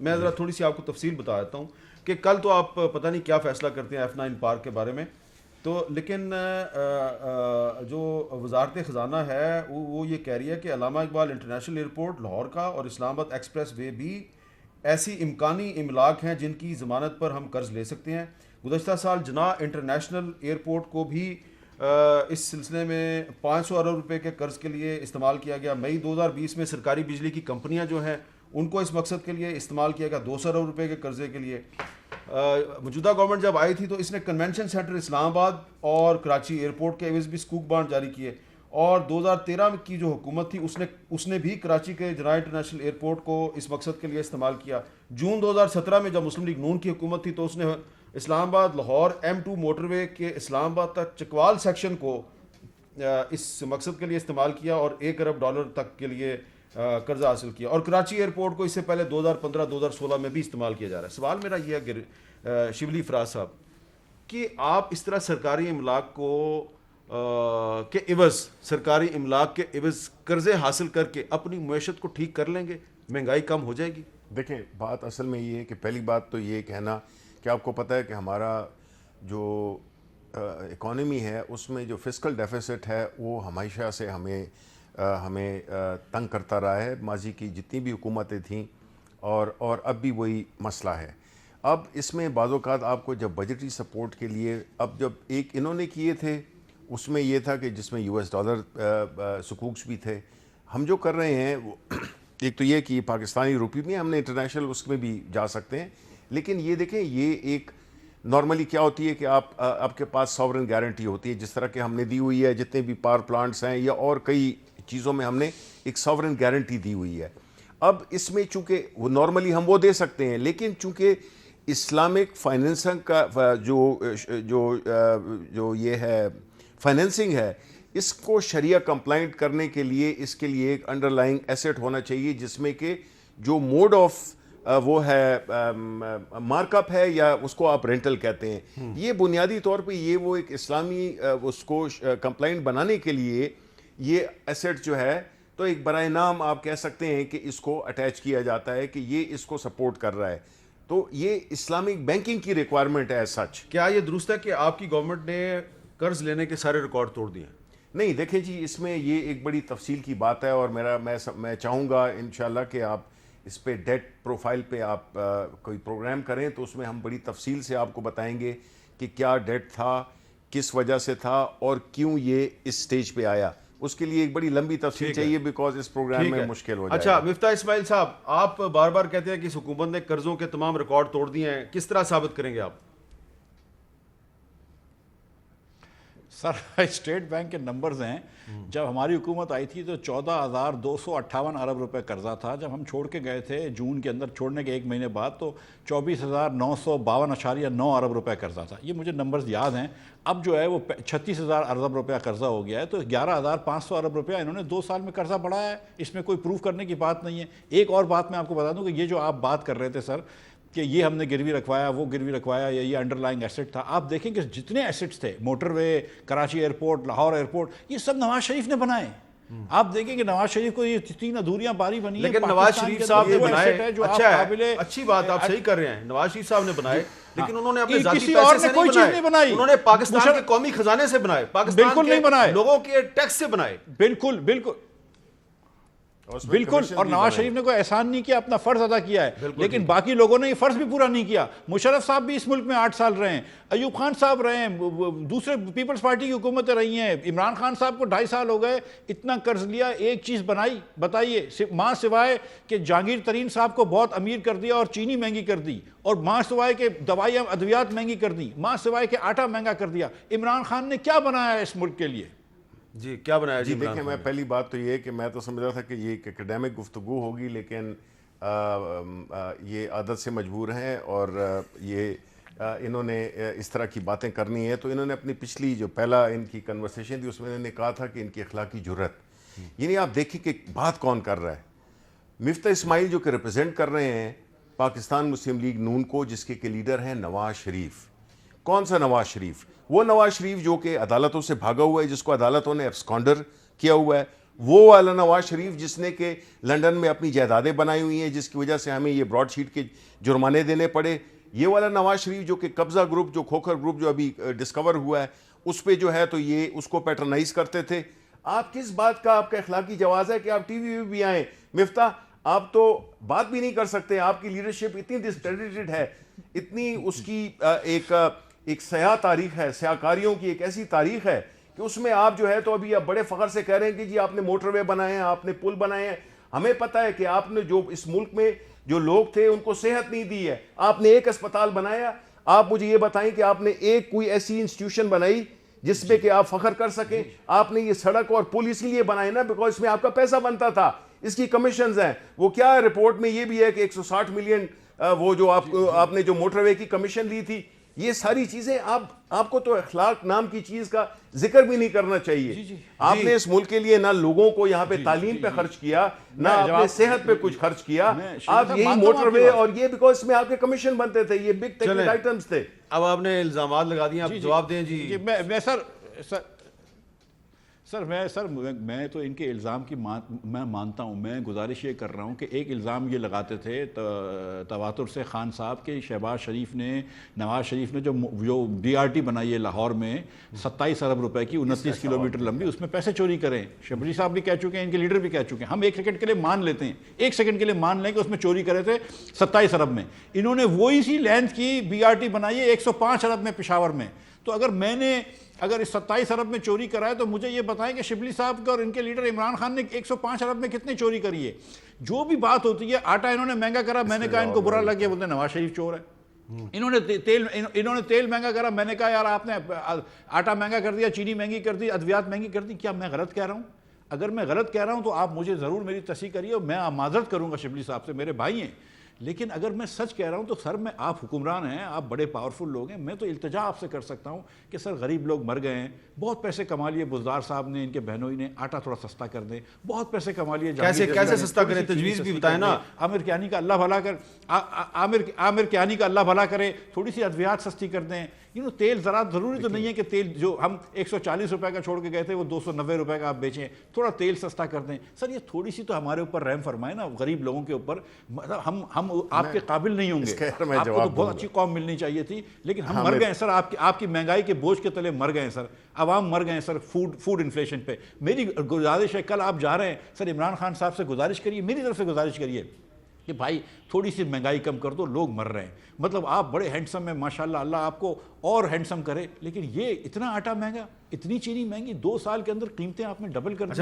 میں ذرا تھوڑی سی آپ کو تفصیل بتا دیتا ہوں کہ کل تو آپ پتہ نہیں کیا فیصلہ کرتے ہیں F9 پارک کے بارے میں، تو لیکن جو وزارت خزانہ ہے وہ یہ کہہ رہی ہے کہ علامہ اقبال انٹرنیشنل ایئرپورٹ لاہور کا اور اسلام آباد ایکسپریس وے بھی ایسی امکانی املاک ہیں جن کی ضمانت پر ہم قرض لے سکتے ہیں. گزشتہ سال جناح انٹرنیشنل ایئرپورٹ کو بھی اس سلسلے میں 500 ارب روپے کے قرض کے لیے استعمال کیا گیا. مئی 2020 میں سرکاری بجلی کی کمپنیاں جو ہیں ان کو اس مقصد کے لیے استعمال کیا گیا 200 ارب روپے کے قرضے کے لیے. موجودہ گورنمنٹ جب آئی تھی تو اس نے کنونشن سینٹر اسلام آباد اور کراچی ایئرپورٹ کے عوض بھی سکوک بانڈ جاری کیے، اور 2013 کی جو حکومت تھی اس نے بھی کراچی کے جناح انٹرنیشنل ایئرپورٹ کو اس مقصد کے لیے استعمال کیا. جون 2017 میں جب مسلم لیگ نون کی حکومت تھی تو اس نے اسلام آباد لاہور M2 موٹر وے کے اسلام آباد تک چکوال سیکشن کو اس مقصد کے لیے استعمال کیا اور $1 ارب تک کے لیے قرضہ حاصل کیا، اور کراچی ایئرپورٹ کو اس سے پہلے 2015-2016 میں بھی استعمال کیا جا رہا ہے. سوال میرا یہ ہے شبلی فراز صاحب کہ آپ اس طرح سرکاری املاک کو کے عوض سرکاری املاک کے عوض قرضے حاصل کر کے اپنی معیشت کو ٹھیک کر لیں گے، مہنگائی کم ہو جائے گی؟ دیکھیں بات اصل میں یہ ہے کہ پہلی بات تو یہ کہنا کہ آپ کو پتہ ہے کہ ہمارا جو اکانومی ہے اس میں جو فسکل ڈیفیسٹ ہے وہ ہمیشہ سے ہمیں تنگ کرتا رہا ہے. ماضی کی جتنی بھی حکومتیں تھیں اور اب بھی وہی مسئلہ ہے. اب اس میں بعض اوقات آپ کو جب بجٹری سپورٹ کے لیے اب جب ایک انہوں نے کیے تھے اس میں یہ تھا کہ جس میں US ڈالر سکوکس بھی تھے. ہم جو کر رہے ہیں وہ ایک تو یہ کہ پاکستانی روپی میں ہم نے انٹرنیشنل اس میں بھی جا سکتے ہیں، لیکن یہ دیکھیں یہ ایک نارملی کیا ہوتی ہے کہ آپ کے پاس ساورن گارنٹی ہوتی ہے جس طرح کہ ہم نے دی ہوئی ہے جتنے بھی پاور پلانٹس ہیں یا اور کئی چیزوں میں ہم نے ایک ساورن گارنٹی دی ہوئی ہے. اب اس میں چونکہ وہ نارملی ہم وہ دے سکتے ہیں، لیکن چونکہ اسلامک فائنینسنگ کا جو یہ ہے فائنینسنگ ہے اس کو شریعہ کمپلائنٹ کرنے کے لیے اس کے لیے ایک انڈر لائنگ ایسٹ ہونا چاہیے جس میں کہ جو موڈ آف وہ ہے مارک اپ ہے یا اس کو آپ رینٹل کہتے ہیں، یہ بنیادی طور پہ یہ وہ ایک اسلامی اس کو کمپلائنٹ بنانے کے لیے یہ ایسٹ جو ہے تو ایک برائے نام آپ کہہ سکتے ہیں کہ اس کو اٹیچ کیا جاتا ہے کہ یہ اس کو سپورٹ کر رہا ہے. تو یہ اسلامک بینکنگ کی ریکوائرمنٹ ہے سچ. کیا یہ درست ہے کہ آپ کی گورنمنٹ نے قرض لینے کے سارے ریکارڈ توڑ دیے ہیں؟ نہیں دیکھیں جی، اس میں یہ ایک بڑی تفصیل کی بات ہے اور میں چاہوں گا انشاءاللہ کہ آپ اس پہ ڈیٹ پروفائل پہ آپ کوئی پروگرام کریں تو اس میں ہم بڑی تفصیل سے آپ کو بتائیں گے کہ کیا ڈیٹ تھا، کس وجہ سے تھا اور کیوں یہ اس سٹیج پہ آیا. اس کے لیے ایک بڑی لمبی تفصیل چاہیے بیکاز اس پروگرام میں مشکل ہو جائے. اچھا مفتاح اسماعیل صاحب، آپ بار بار کہتے ہیں کہ اس حکومت نے قرضوں کے تمام ریکارڈ توڑ دیے ہیں، کس طرح ثابت کریں گے آپ؟ سر اسٹیٹ بینک کے نمبرز ہیں، جب ہماری حکومت آئی تھی تو 14,258 ارب روپے قرضہ تھا. جب ہم چھوڑ کے گئے تھے جون کے اندر چھوڑنے کے ایک مہینے بعد تو 24,952.9 ارب روپے قرضہ تھا. یہ مجھے نمبرز یاد ہیں. اب جو ہے وہ 36,000 ارب روپیہ قرضہ ہو گیا ہے، تو 11,500 ارب روپیہ انہوں نے 2 سال میں قرضہ بڑھایا ہے. اس میں کوئی پروف کرنے کی بات نہیں ہے. ایک اور بات میں آپ کو بتا دوں کہ یہ جو آپ بات کر رہے تھے سر کہ یہ ہم نے گروی رکھوایا، وہ گروی رکھوایا، یا یہ انڈر لائنگ ایسٹ تھا، آپ دیکھیں کہ جتنے ایسٹس تھے موٹر وے، کراچی ایئرپورٹ، لاہور ایئرپورٹ، یہ سب نواز شریف نے بنائے. آپ دیکھیں کہ نواز شریف کو یہ 3 ادھوریاں باری بنی ہیں. لیکن نواز شریف صاحب نے بنائے، اچھی بات آپ صحیح کر رہے ہیں، نواز شریف صاحب نے بنائے، لیکن انہوں نے اپنے ذاتی پیسے سے نہیں بنائے، انہوں نے پاکستان کے قومی خزانے سے بنائے، پاکستان کے لوگوں کے ٹیکس سے بنائے. بالکل بالکل بالکل. اور نواز شریف نے کوئی احسان نہیں کیا، اپنا فرض ادا کیا ہے، لیکن باقی لوگوں نے یہ فرض بھی پورا نہیں کیا. مشرف صاحب بھی اس ملک میں 8 سال رہے ہیں، ایوب خان صاحب رہے ہیں، دوسرے پیپلز پارٹی کی حکومتیں رہی ہیں، عمران خان صاحب کو 2.5 سال ہو گئے. اتنا قرض لیا، ایک چیز بنائی بتائیے؟ ماں سوائے کہ جہانگیر ترین صاحب کو بہت امیر کر دیا اور چینی مہنگی کر دی، اور ماں سوائے کہ دوائیاں ادویات مہنگی کر دی، ماں سوائے کہ آٹا مہنگا کر دیا. عمران خان نے کیا بنایا ہے اس ملک کے لیے؟ جی کیا بنایا؟ جی دیکھیں، میں پہلی بات تو یہ کہ میں تو سمجھ رہا تھا کہ یہ ایک اکیڈیمک گفتگو ہوگی، لیکن یہ عادت سے مجبور ہیں اور یہ انہوں نے اس طرح کی باتیں کرنی ہیں. تو انہوں نے اپنی پچھلی جو پہلا ان کی کنورسیشن تھی اس میں انہوں نے کہا تھا کہ ان کی اخلاقی جرت، یعنی آپ دیکھیں کہ بات کون کر رہا ہے. مفتاح اسماعیل جو کہ ریپرزینٹ کر رہے ہیں پاکستان مسلم لیگ نون کو، جس کے لیڈر ہیں نواز شریف. کون سا نواز شریف؟ وہ نواز شریف جو کہ عدالتوں سے بھاگا ہوا ہے، جس کو عدالتوں نے ایبسکانڈر کیا ہوا ہے. وہ والا نواز شریف جس نے کہ لنڈن میں اپنی جائیدادیں بنائی ہوئی ہیں جس کی وجہ سے ہمیں یہ براڈ شیٹ کے جرمانے دینے پڑے، یہ والا نواز شریف جو کہ قبضہ گروپ، جو کھوکھر گروپ جو ابھی ڈسکور ہوا ہے اس پہ جو ہے تو یہ اس کو پیٹرنائز کرتے تھے. آپ کس بات کا آپ کا اخلاقی جواز ہے کہ آپ ٹی وی میں بھی آئیں؟ مفتاح آپ تو بات بھی نہیں کر سکتے، آپ کی لیڈرشپ اتنی ڈسکریڈٹڈ ہے، اتنی اس کی ایک سیاہ تاریخ ہے، سیاہ کاریوں کی ایک ایسی تاریخ ہے کہ اس میں آپ جو ہے تو ابھی آپ بڑے فخر سے کہہ رہے ہیں کہ جی آپ نے موٹر وے بنائے ہیں، آپ نے پل بنائے ہیں. ہمیں پتہ ہے کہ آپ نے جو اس ملک میں جو لوگ تھے ان کو صحت نہیں دی ہے. آپ نے ایک اسپتال بنایا. آپ مجھے یہ بتائیں کہ آپ نے ایک کوئی ایسی انسٹیٹیوشن بنائی جس پہ کہ آپ فخر کر سکیں؟ آپ نے یہ سڑک اور پل اسی لیے بنائے نا بیکاز اس میں آپ کا پیسہ بنتا تھا. اس کی کمیشنز ہیں. وہ کیا ہے رپورٹ میں یہ بھی ہے کہ 160 ملین وہ جو آپ نے جو موٹر وے کی کمیشن لی تھی. یہ ساری چیزیں آپ کو تو اخلاق نام کی چیز کا ذکر بھی نہیں کرنا چاہیے. آپ نے اس ملک کے لیے نہ لوگوں کو یہاں پہ تعلیم پہ خرچ کیا، نہ اپنے صحت پہ کچھ خرچ کیا. آپ یہی موٹر وے اور یہ بیکاز میں آپ کے کمیشن بنتے تھے، یہ بگ ٹیکنیکل آئٹمز تھے. اب آپ نے الزامات لگا دیے، آپ جواب دیں. جی میں تو ان کے الزام کی میں مانتا ہوں. میں گزارش یہ کر رہا ہوں کہ ایک الزام یہ لگاتے تھے تواتر سے خان صاحب کے شہباز شریف نے، نواز شریف نے جو BRT بنائی ہے لاہور میں 27 ارب روپے کی 29 کلومیٹر لمبی، اس میں پیسے چوری کریں. شبری صاحب بھی کہہ چکے ہیں، ان کے لیڈر بھی کہہ چکے ہیں. ہم ایک سیکنڈ کے لیے مان لیتے ہیں، ایک سیکنڈ کے لیے مان لیں کہ اس میں چوری کرے تھے 27 ارب میں. انہوں نے وہی سی لینتھ کی BRT بنائی ہے 105 ارب میں پشاور میں. تو اگر اس 27 ارب میں چوری کرا ہے تو مجھے یہ بتائیں کہ شبلی صاحب کا اور ان کے لیڈر عمران خان نے 105 ارب میں کتنے چوری کری ہے. جو بھی بات ہوتی ہے، آٹا انہوں نے مہنگا کرا، میں نے کہا ان کو برا لگ گیا، بولتے ہیں نواز شریف چور ہے. انہوں نے تیل مہنگا کرا، میں نے کہا یار آپ نے آٹا مہنگا کر دیا، چینی مہنگی کر دی، ادویات مہنگی کر دی. کیا میں غلط کہہ رہا ہوں؟ اگر میں غلط کہہ رہا ہوں تو آپ مجھے ضرور میری تصحیح کریے اور میں معذرت کروں گا شبلی صاحب سے، میرے بھائی ہیں. لیکن اگر میں سچ کہہ رہا ہوں تو سر میں آپ حکمران ہیں، آپ بڑے پاورفل لوگ ہیں، میں تو التجا آپ سے کر سکتا ہوں کہ سر غریب لوگ مر گئے ہیں، بہت پیسے کما لیے بزدار صاحب نے، ان کے بہنوئی نے، آٹا تھوڑا سستا کر دیں. بہت پیسے کما لیے. کیسے سستا کریں؟ تجویز بھی بتائیں نا. عامر کیانی کا اللہ بھلا کر عامر کیانی کا اللہ بھلا کرے، تھوڑی سی ادویات سستی کر دیں. تیل ذرا ضروری تو نہیں ہے کہ تیل جو ہم 140 روپے کا چھوڑ کے گئے تھے وہ 290 روپے کا آپ بیچیں. تھوڑا تیل سستا کر دیں. سر یہ تھوڑی سی تو ہمارے اوپر رحم فرمائے نا، غریب لوگوں کے اوپر. ہم آپ کے قابل نہیں ہوں گے، آپ کو تو بہت اچھی قوم ملنی چاہیے تھی، لیکن ہم مر گئے سر. آپ کی مہنگائی کے بوجھ کے تلے مر گئے سر. عوام مر گئے سر فوڈ انفلیشن پہ. میری گزارش ہے، کل آپ جا رہے ہیں سر، عمران خان صاحب سے گزارش کریے، میری طرف سے گزارش کریے کہ بھائی تھوڑی سی مہنگائی کم کر دو، لوگ مر رہے ہیں. مطلب آپ بڑے ہینڈسم ہیں ماشاءاللہ، اللہ آپ کو اور ہینڈسم کرے، لیکن یہ اتنا آٹا مہنگا، اتنی چینی مہنگی، 2 سال کے اندر قیمتیں آپ نے ڈبل کر دی.